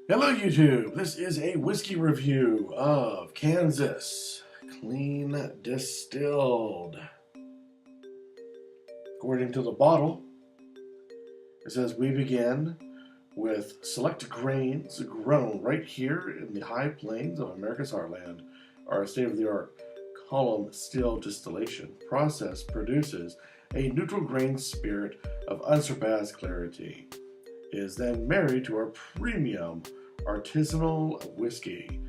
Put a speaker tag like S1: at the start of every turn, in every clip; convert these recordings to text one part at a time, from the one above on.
S1: Hello YouTube, this is a whiskey review of Kansas Clean Distilled. According to the bottle, it says we begin with select grains grown right here in the high plains of America's heartland. Our state-of-the-art column still distillation process produces a neutral grain spirit of unsurpassed clarity. It is then married to our premium artisanal whiskey,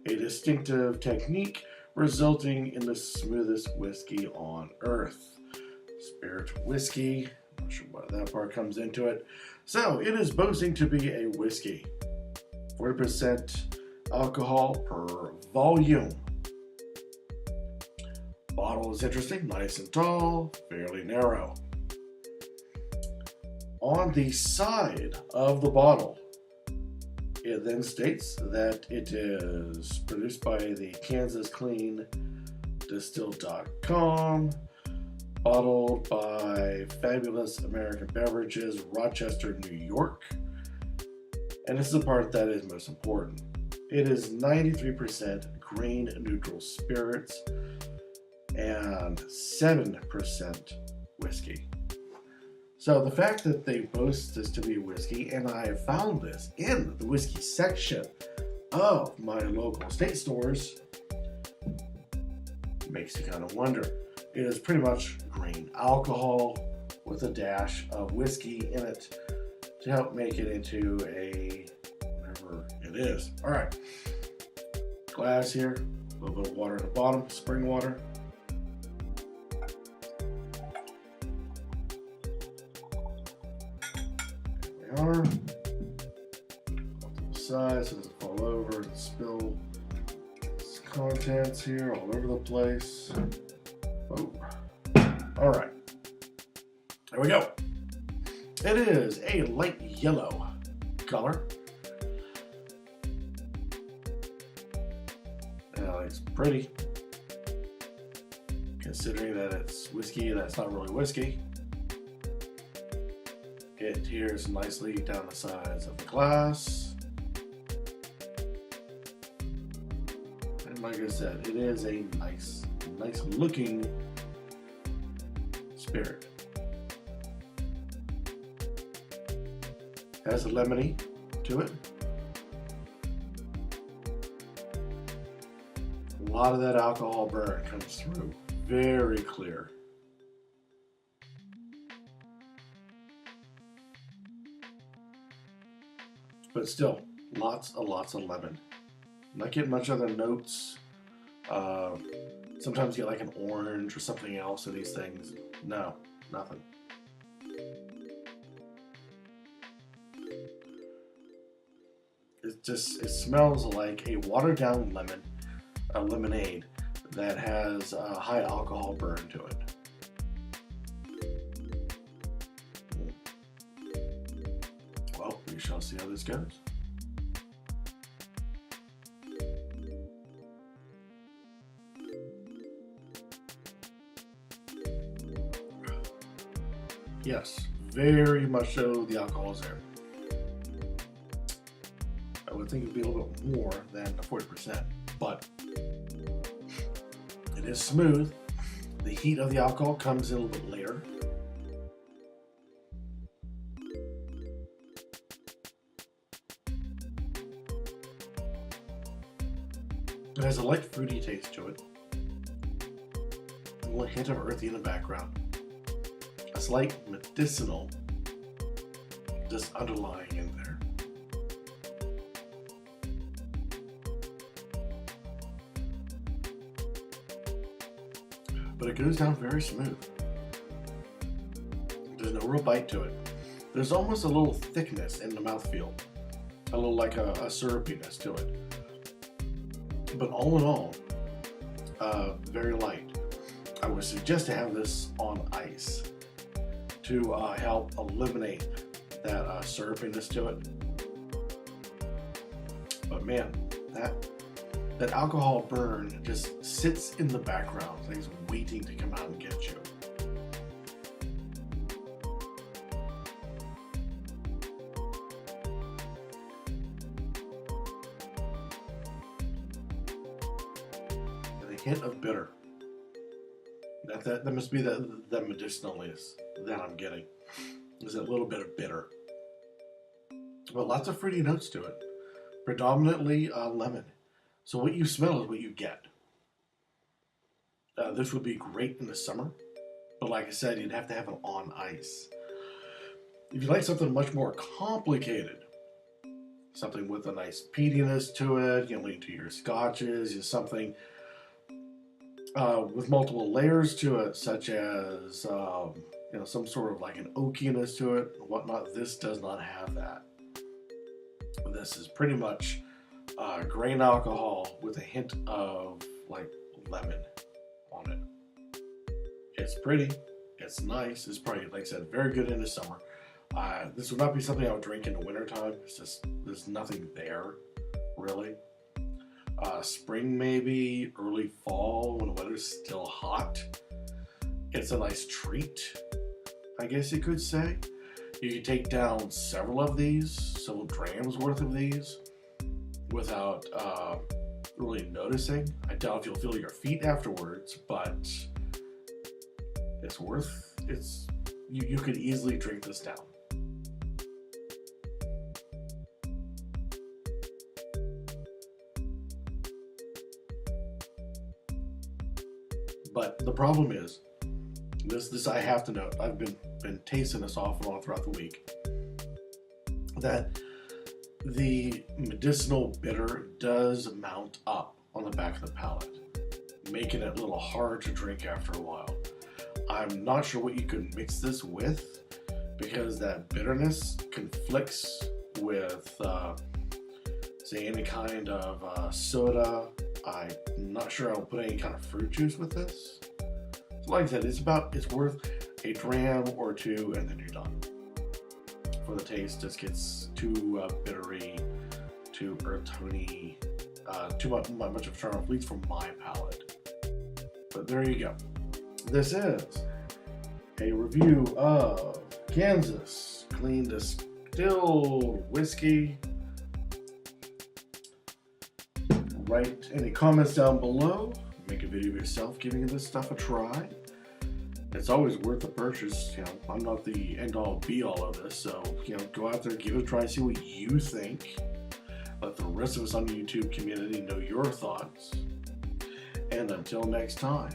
S1: a distinctive technique resulting in the smoothest whiskey on earth. Spirit whiskey, not sure why that part comes into it. So it is boasting to be a whiskey. 40% alcohol per volume. Bottle is interesting, nice and tall, fairly narrow. On the side of the bottle, it then states that it is produced by the Kansas Clean Distilled.com, bottled by Fabulous American Beverages, Rochester, New York. And this is the part that is most important. It is 93% grain neutral spirits and 7% whiskey. So the fact that they boast this to be whiskey, and I have found this in the whiskey section of my local state stores, makes you kind of wonder. It is pretty much grain alcohol with a dash of whiskey in it to help make it into a whatever it is. All right, glass here, a little bit of water at the bottom, spring water. Are off to the side so it doesn't fall over and spill its contents here all over the place. Oh, all right, there we go. It is a light yellow color. Now it's pretty, considering that it's whiskey that's not really whiskey. It adheres nicely down the sides of the glass. And like I said, it is a nice looking spirit. Has a lemony to it. A lot of that alcohol burn comes through. Very clear. But still, lots of lemon. I'm not getting much other notes. Sometimes you get like an orange or something else in these things. No, nothing. It smells like a watered down lemon, a lemonade that has a high alcohol burn to it. Well, we shall see how this goes. Yes, very much so the alcohol is there. I would think it would be a little bit more than the 40%, but it is smooth. The heat of the alcohol comes in a little bit later. It has a light fruity taste to it. A little hint of earthy in the background. A slight medicinal just underlying in there. But it goes down very smooth. There's no real bite to it. There's almost a little thickness in the mouthfeel. A little like a syrupiness to it. But all in all, very light. I would suggest to have this on ice to help eliminate that syrupiness to it. But man, that alcohol burn just sits in the background, like it's waiting to come out and get you. hint of bitter. That must be the medicinalness that I'm getting. There's a little bit of bitter. But lots of fruity notes to it. Predominantly lemon. So what you smell is what you get. This would be great in the summer. But like I said, you'd have to have it on ice. If you like something much more complicated, something with a nice peatiness to it, you lean to your scotches, something with multiple layers to it, such as some sort of like an oakiness to it and whatnot. This does not have that. This is pretty much grain alcohol with a hint of like lemon on it. It's pretty, it's nice, it's probably, like I said, very good in the summer. This would not be something I would drink in the wintertime. It's just, there's nothing there, really. Spring maybe, early fall when the weather's still hot. It's a nice treat, I guess you could say. You could take down several of these, several grams worth of these, without really noticing. I doubt if you'll feel your feet afterwards, but it's worth, you could easily drink this down. But the problem is, this I have to note, I've been tasting this off and on throughout the week, that the medicinal bitter does mount up on the back of the palate, making it a little hard to drink after a while. I'm not sure what you could mix this with, because that bitterness conflicts with, say, any kind of soda. I'm not sure I'll put any kind of fruit juice with this. So like I said, it's worth a dram or two, and then you're done. For the taste, just gets too bittery, too earth-tony, too much of a turn off, at least from my palate. But there you go. This is a review of Kansas Clean Distilled Whiskey. Write any comments down below. Make a video of yourself giving this stuff a try. It's always worth the purchase. I'm not the end-all be-all of this, so go out there, give it a try, see what you think. Let the rest of us on the YouTube community know your thoughts. And until next time,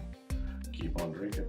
S1: keep on drinking.